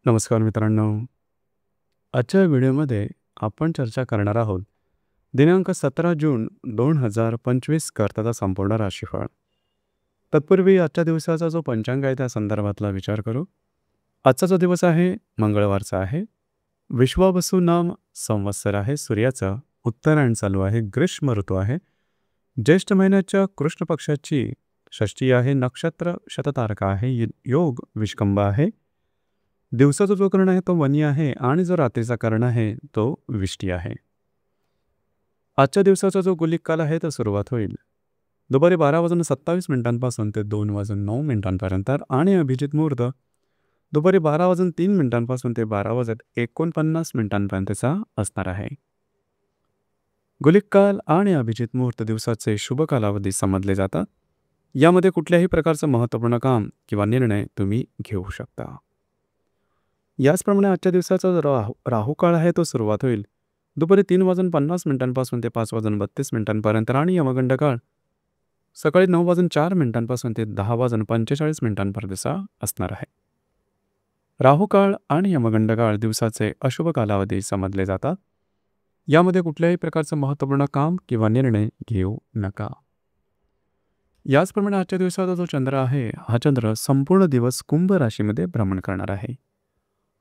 नमस्कार मित्रांनो. आजच्या व्हिडिओमध्ये आपण चर्चा करणार आहोत दिनांक 17 जून 2025 करताचा संपूर्ण राशीफळ. तत्पूर्वी आजच्या दिवसाचा जो पंचांग आहे त्या संदर्भातला विचार करू. आजचा जो दिवस आहे मंगळवारचा आहे. विश्वावसु नाम संवत्सर आहे. सूर्याचा उत्तरायण चालू आहे. ग्रीष्म ऋतू आहे. ज्येष्ठ महिन्याच्या कृष्ण पक्षाची षष्ठी आहे. नक्षत्र शततारका आहे. योग विष्कंभ आहे. दिवसाचा जो कर्ण आहे तो वनी आहे आणि जो रात्रीचा कर्ण आहे तो विष्टी आहे. आजच्या दिवसाचा जो गुलिक काल आहे तो सुरुवात होईल दुपारी 12:27 ते 2:09 आणि अभिजित मुहूर्त दुपारी 12:03 ते 12:49 असणार आहे. गुलिक काल आणि अभिजित मुहूर्त दिवसाचे शुभ कालावधी समजले जातात. यामध्ये कुठल्याही प्रकारचं महत्त्वपूर्ण काम किंवा निर्णय तुम्ही घेऊ शकता. याचप्रमाणे आजच्या दिवसाचा जो राहू काळ आहे तो सुरुवात होईल दुपारी 3:50 ते 5:32 आणि यमगंड काळ सकाळी 9:04 ते 10:45 असणार आहे. राहू काळ आणि यमगंड काळ दिवसाचे अशुभ कालावधी समजले जातात. यामध्ये कुठल्याही प्रकारचं महत्त्वपूर्ण काम किंवा निर्णय घेऊ नका. याचप्रमाणे आजच्या दिवसाचा जो चंद्र आहे हा चंद्र संपूर्ण दिवस कुंभ राशीमध्ये भ्रमण करणार आहे.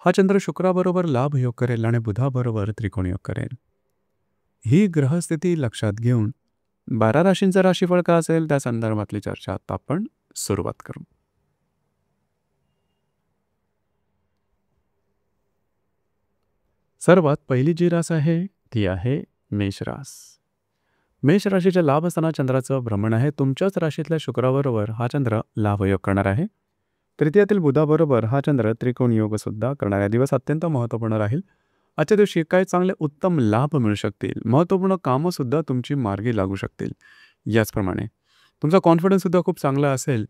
हा चंद्र शुक्राबरोबर लाभ योग करेल आणि बुधाबरोबर त्रिकोण योग करेल. ही ग्रहस्थिती लक्षात घेऊन 12 राशींचा राशीफळ का असेल त्या संदर्भातली चर्चा आता आपण सुरुवात करू. सर्वात पहिली जी रास आहे ती आहे मेष रास. मेष राशीच्या लाभ असताना चंद्राचं भ्रमण आहे. तुमच्याच राशीतल्या शुक्राबरोबर हा चंद्र लाभ योग करणार आहे. तृतीयातील बुधाबरोबर हा चंद्र त्रिकोण योग सुद्धा करणारा दिवस अत्यंत महत्त्वपूर्ण राहील. आजच्या दिवशी काही चांगले उत्तम लाभ मिळू शकतील. महत्त्वपूर्ण कामं सुद्धा तुमची मार्गी लागू शकतील. याचप्रमाणे तुमचा कॉन्फिडन्स सुद्धा खूप चांगला असेल.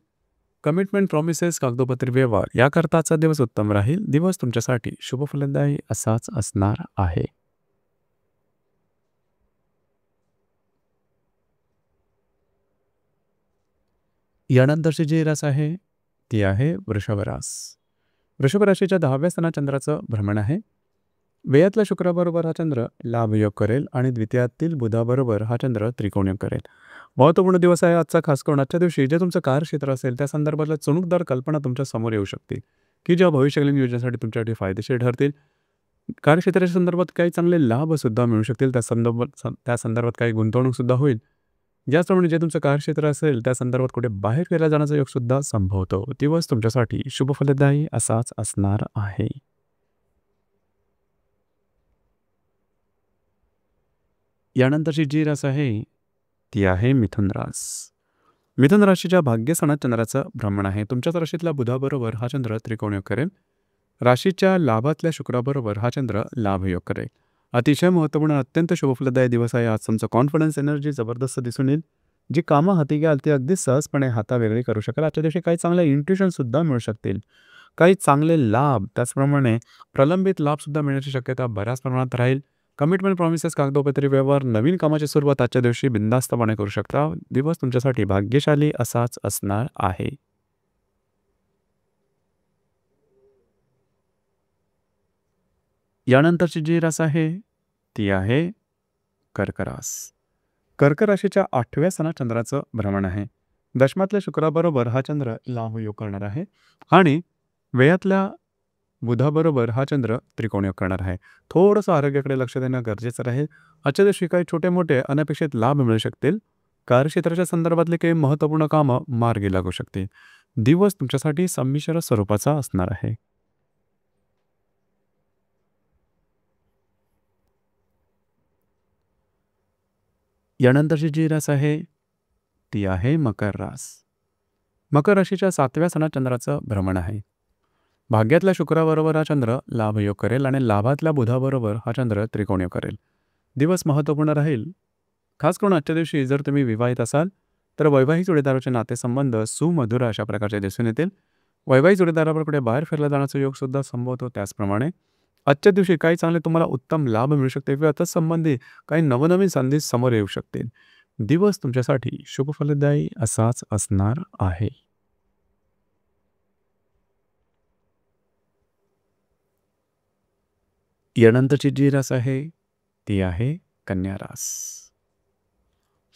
कमिटमेंट, प्रॉमिसेस, कागदोपत्री व्यवहार याकरता आजचा दिवस उत्तम राहील. दिवस तुमच्यासाठी शुभ फलदायी असाच असणार आहे. यानंतरची जी रास आहे ती आहे वृषभ रास. वृषभ राशीच्या 10व्या स्थानात चंद्राचं भ्रमण आहे. व्ययातल्या शुक्राबरोबर हा चंद्र लाभ योग करेल आणि द्वितीयातील बुधाबरोबर हा चंद्र त्रिकोण योग करेल. महत्त्वपूर्ण दिवस आहे आजचा. खास करून आजच्या दिवशी जे तुमचं कार्यक्षेत्र असेल त्या संदर्भातल्या चमकदार कल्पना तुमच्या समोर येऊ शकतील की ज्या भविष्यकालीन योजनेसाठी तुमच्यासाठी फायदेशीर ठरतील. कार्यक्षेत्राच्या संदर्भात काही चांगले लाभ सुद्धा मिळू शकतील. त्या संदर्भात काही गुंतवणूक सुद्धा होईल. ज्याचप्रमाणे जे तुमचं कार्यक्षेत्र असेल त्या संदर्भात कुठे बाहेर फिरायला जाण्याचा योग सुद्धा संभवतो. दिवस तुमच्यासाठी शुभ फलदायी असाच असणार आहे. यानंतरची जी रास आहे ती आहे मिथुन रास. मिथुन राशीच्या भाग्यस्थानात चंद्राचं भ्रमण आहे. तुमच्याच राशीतल्या बुधाबरोबर हा चंद्र त्रिकोण योग करेल. राशीच्या लाभातल्या शुक्राबरोबर हा चंद्र लाभ योग करेल. अतिशय महत्त्वपूर्ण अत्यंत शुभफलदायी दिवस आहे. आज तुमचं कॉन्फिडन्स एनर्जी जबरदस्त दिसून येईल. जी कामं हाती घ्याल ती अगदी सहजपणे हातावेगळी करू शकाल. आजच्या दिवशी काही चांगले इंट्युशन सुद्धा मिळू शकतील. काही चांगले लाभ त्याचप्रमाणे प्रलंबित लाभसुद्धा मिळण्याची शक्यता बऱ्याच प्रमाणात राहील. कमिटमेंट, प्रॉमिसेस, कागदोपत्री व्यवहार, नवीन कामाची सुरुवात आजच्या दिवशी बिनधास्तपणे करू शकता. दिवस तुमच्यासाठी भाग्यशाली असाच असणार आहे. यानंतरची जी रास आहे ती आहे कर्क रास. कर्क राशीच्या 8व्या स्थानात चंद्राचं भ्रमण आहे. दशमातल्या शुक्राबरोबर हा चंद्र लाभ योग करणार आहे आणि व्ययातल्या बुधाबरोबर हा चंद्र त्रिकोण योग करणार आहे. थोडंसं आरोग्याकडे लक्ष देणं गरजेचं राहील. आजच्या दिवशी काही छोटे मोठे अनपेक्षित लाभ मिळू शकतील. कार्यक्षेत्राच्या संदर्भातले काही महत्त्वपूर्ण कामं मार्गी लागू शकतील. दिवस तुमच्यासाठी संमिश्र स्वरूपाचा असणार आहे. यानंतरची जी रास आहे ती आहे मकर रास. मकर राशीच्या 7व्या स्थानात चंद्राचं भ्रमण आहे. भाग्यातल्या शुक्राबरोबर हा चंद्र लाभ योग करेल आणि लाभातल्या बुधाबरोबर हा चंद्र त्रिकोण योग करेल. दिवस महत्त्वपूर्ण राहील. खास करून आजच्या दिवशी जर तुम्ही विवाहित असाल तर वैवाहिक जोडीदाराचे नातेसंबंध सुमधुर अशा प्रकारचे दिसून येतील. वैवाहिक जोडीदाराबरोबर कुठे बाहेर फिरला जाण्याचा योग सुद्धा संभवतो. त्याचप्रमाणे आजच्या दिवशी काही चांगले तुम्हाला उत्तम लाभ मिळू शकते किंवा तत्संबंधी काही नवनवीन संधी समोर येऊ शकतील. दिवस तुमच्यासाठी शुभ फलदायी असाच असणार आहे. यानंतरची जी रास आहे ती आहे कन्या रास.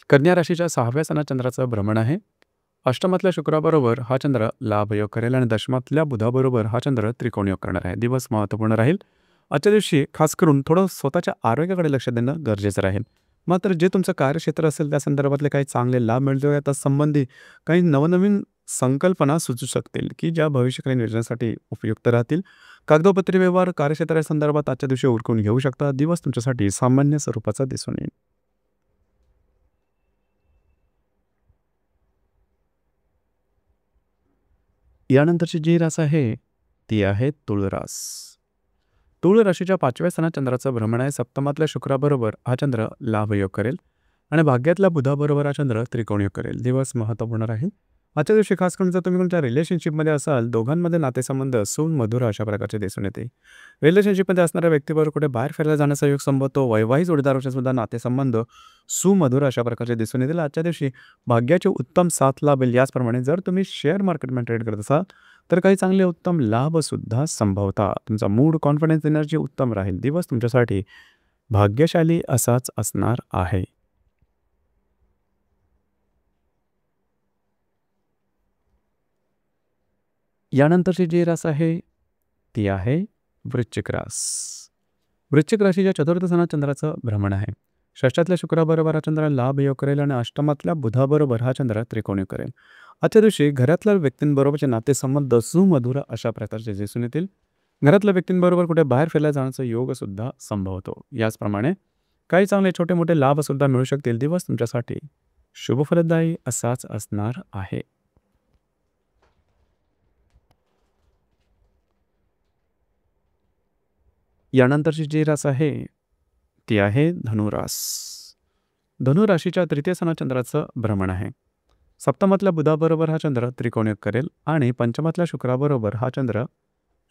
कन्या राशीच्या 6व्या स्थानात चंद्राचं भ्रमण आहे. अष्टमातल्या शुक्राबरोबर हा चंद्र लाभयोग करेल आणि दशमातल्या बुधाबरोबर हा चंद्र त्रिकोणयोग करणार आहे. दिवस महत्त्वपूर्ण राहील. आजच्या दिवशी खास करून थोडं स्वतःच्या आरोग्याकडे लक्ष देणं गरजेचं राहील. मात्र जे तुमचं कार्यक्षेत्र असेल त्या संदर्भातले काही चांगले लाभ मिळतो त्या संबंधी काही नवनवीन संकल्पना सुचू शकतील की ज्या भविष्यकालीन योजनेसाठी उपयुक्त राहतील. कागदोपत्री व्यवहार कार्यक्षेत्रासंदर्भात आजच्या दिवशी उरकून घेऊ शकता. दिवस तुमच्यासाठी सामान्य स्वरूपाचा दिसून येईल. यानंतरची जी रास आहे ती आहे तुळ रास. तुळ राशीच्या 5व्या स्थानात चंद्राचं भ्रमण आहे. सप्तमातल्या शुक्राबरोबर हा चंद्र लाभयोग करेल आणि भाग्यातल्या बुधाबरोबर हा चंद्र त्रिकोणयोग करेल. दिवस महत्त्वपूर्ण राहील. आजच्या दिवशी खास करून जर तुम्ही तुमच्या रिलेशनशिपमध्ये असाल, दोघांमध्ये नातेसंबंध सुमधुर अशा प्रकारचे दिसून येते. रिलेशनशिपमध्ये असणाऱ्या व्यक्तीबरोबर कुठे बाहेर फिरायला जाण्याचा योग संभवतो. वैवाहिक जोडीदाराचे सुद्धा नातेसंबंध सुमधुर अशा प्रकारचे दिसून येतील. आजच्या दिवशी भाग्याची उत्तम साथ लाभेल. याचप्रमाणे जर तुम्ही शेअर मार्केटमध्ये ट्रेड करत असाल तर काही चांगले उत्तम लाभसुद्धा संभवता. तुमचा मूड, कॉन्फिडन्स, एनर्जी उत्तम राहील. दिवस तुमच्यासाठी भाग्यशाली असाच असणार आहे. यानंतरची जी रास आहे ती आहे वृश्चिक रास. वृश्चिक राशीच्या 4थ्या स्थानात चंद्राचं भ्रमण आहे. षष्ठातल्या शुक्राबरोबर हा चंद्र लाभयोग करेल आणि अष्टमातल्या बुधाबरोबर हा चंद्र त्रिकोणीय करेल. आजच्या दिवशी घरातल्या व्यक्तींबरोबरचे नातेसंबंध सुमधुर अशा प्रकारचे दिसून येतील. घरातल्या व्यक्तींबरोबर कुठे बाहेर फिरायला जाण्याचा योग सुद्धा संभवतो. याचप्रमाणे काही चांगले छोटे मोठे लाभ सुद्धा मिळू शकतील. दिवस तुमच्यासाठी शुभफलदायी असाच असणार आहे. यानंतरची जी रास आहे ती आहे धनुरास. धनुराशीच्या 3य स्थानात चंद्राचं भ्रमण आहे. सप्तमातल्या बुधाबरोबर हा चंद्र त्रिकोणयोग करेल आणि पंचमातल्या शुक्राबरोबर हा चंद्र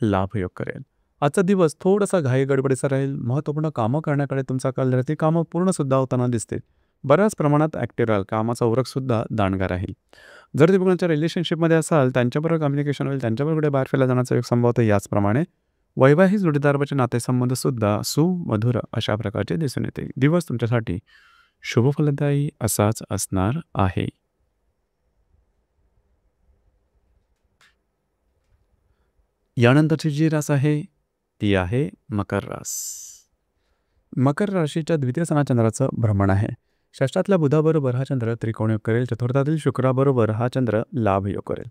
लाभयोग करेल. आजचा दिवस थोडासा घाई गडबडीचा राहील. महत्त्वपूर्ण कामं करण्याकडे तुमचा कल राहते. कामं पूर्ण सुद्धा होताना दिसते. बऱ्याच प्रमाणात ॲक्टिव्ह राहाल. कामाचा उरक सुद्धा दांडगा राहील. जर तुम्ही कोणाच्या रिलेशनशिपमध्ये असाल त्यांच्याबरोबर कम्युनिकेशन होईल. त्यांच्याबरोबर कुठे बाहेर फिरायला जाण्याचा योग संभवतो. याचप्रमाणे वैवाहिक जोडीदाराचे नातेसंबंध सुद्धा सुमधुर अशा प्रकारचे दिसून येते. दिवस तुमच्यासाठी शुभफलदायी असाच असणार आहे. यानंतरची जी रास आहे ती आहे मकर रास. मकर राशीच्या 2य स्थानात चंद्राचं भ्रमण आहे. षष्ठातल्या बुधाबरोबर हा चंद्र त्रिकोणयोग करेल. चतुर्थातील शुक्राबरोबर हा चंद्र लाभयोग करेल.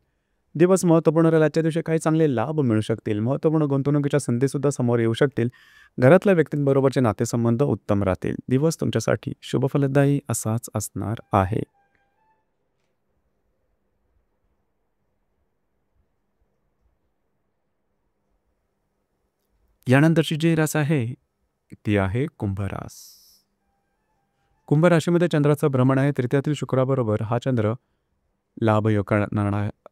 दिवस महत्त्वपूर्ण राहील. आजच्या दिवशी काही चांगले लाभ मिळू शकतील. महत्त्वपूर्ण गुंतवणुकीच्या संधीसुद्धा समोर येऊ शकतील. घरातल्या व्यक्तींबरोबरचे नातेसंबंध उत्तम राहतील. दिवस तुमच्यासाठी शुभफलदायी असाच असणार आहे. यानंतरची जी रास आहे ती आहे कुंभरास. कुंभ राशीमध्ये चंद्राचं भ्रमण आहे. तृतीयातील शुक्राबरोबर हा चंद्र लाभयोग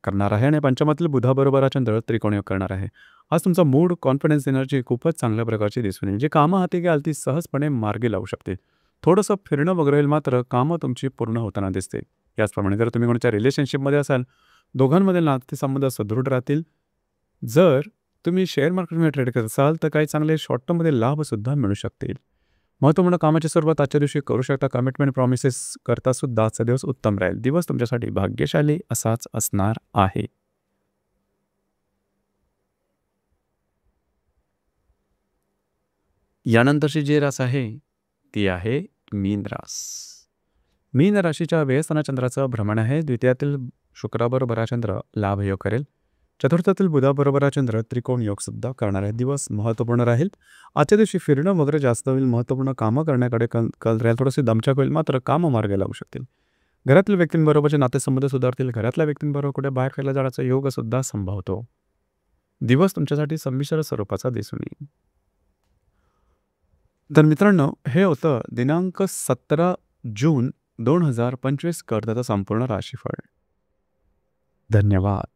करणार आहे आणि पंचमातील बुधाबरोबर हा चंद्र त्रिकोणयोग करणार आहे. आज तुमचा मूड, कॉन्फिडन्स, एनर्जी खूपच चांगल्या प्रकारची दिसून येईल. जी कामं हाती घ्याल ती सहजपणे मार्गी लावू शकते. थोडंसं फिरणं वगैरे मात्र कामं तुमची पूर्ण होताना दिसते. याचप्रमाणे जर तुम्ही कोणाच्या रिलेशनशिपमध्ये असाल दोघांमध्ये नातेसंबंध सुदृढ राहतील. जर तुम्ही शेअर मार्केटमध्ये ट्रेड करत असाल तर काही चांगले शॉर्ट टर्ममध्ये लाभसुद्धा मिळू शकतील. महत्त्वपूर्ण कामाची सुरुवात आजच्या दिवशी करू शकता. कमिटमेंट प्रॉमिसेस करता सुद्धा आजचा दिवस उत्तम राहील. दिवस तुमच्यासाठी भाग्यशाली असाच असणार आहे. यानंतरची जी रास आहे ती आहे मीन रास. मीन राशीच्या 2व्या स्थानात चंद्राचं भ्रमण आहे. द्वितीयातील शुक्राबरोबर हा चंद्र लाभयोग करेल. चतुर्थातील बुधाबरोबर हा चंद्र त्रिकोण योग सुद्धा करणार आहे. दिवस महत्त्वपूर्ण राहील. आजच्या दिवशी फिरणं वगैरे जास्त होईल. महत्त्वपूर्ण कामं करण्याकडे कल राहील. थोडीशी दमछाक होईल मात्र कामं मार्गी लावू शकतील. घरातील व्यक्तींबरोबरचे नातेसंबंध सुधारतील. घरातल्या व्यक्तींबरोबर कुठे बाहेर फिरायला जाण्याचा योग सुद्धा संभवतो. दिवस तुमच्यासाठी संमिश्र स्वरूपाचा दिसून येईल. तर मित्रांनो, हे होतं दिनांक 17 जून 2025 करताचा संपूर्ण राशीफळ. धन्यवाद.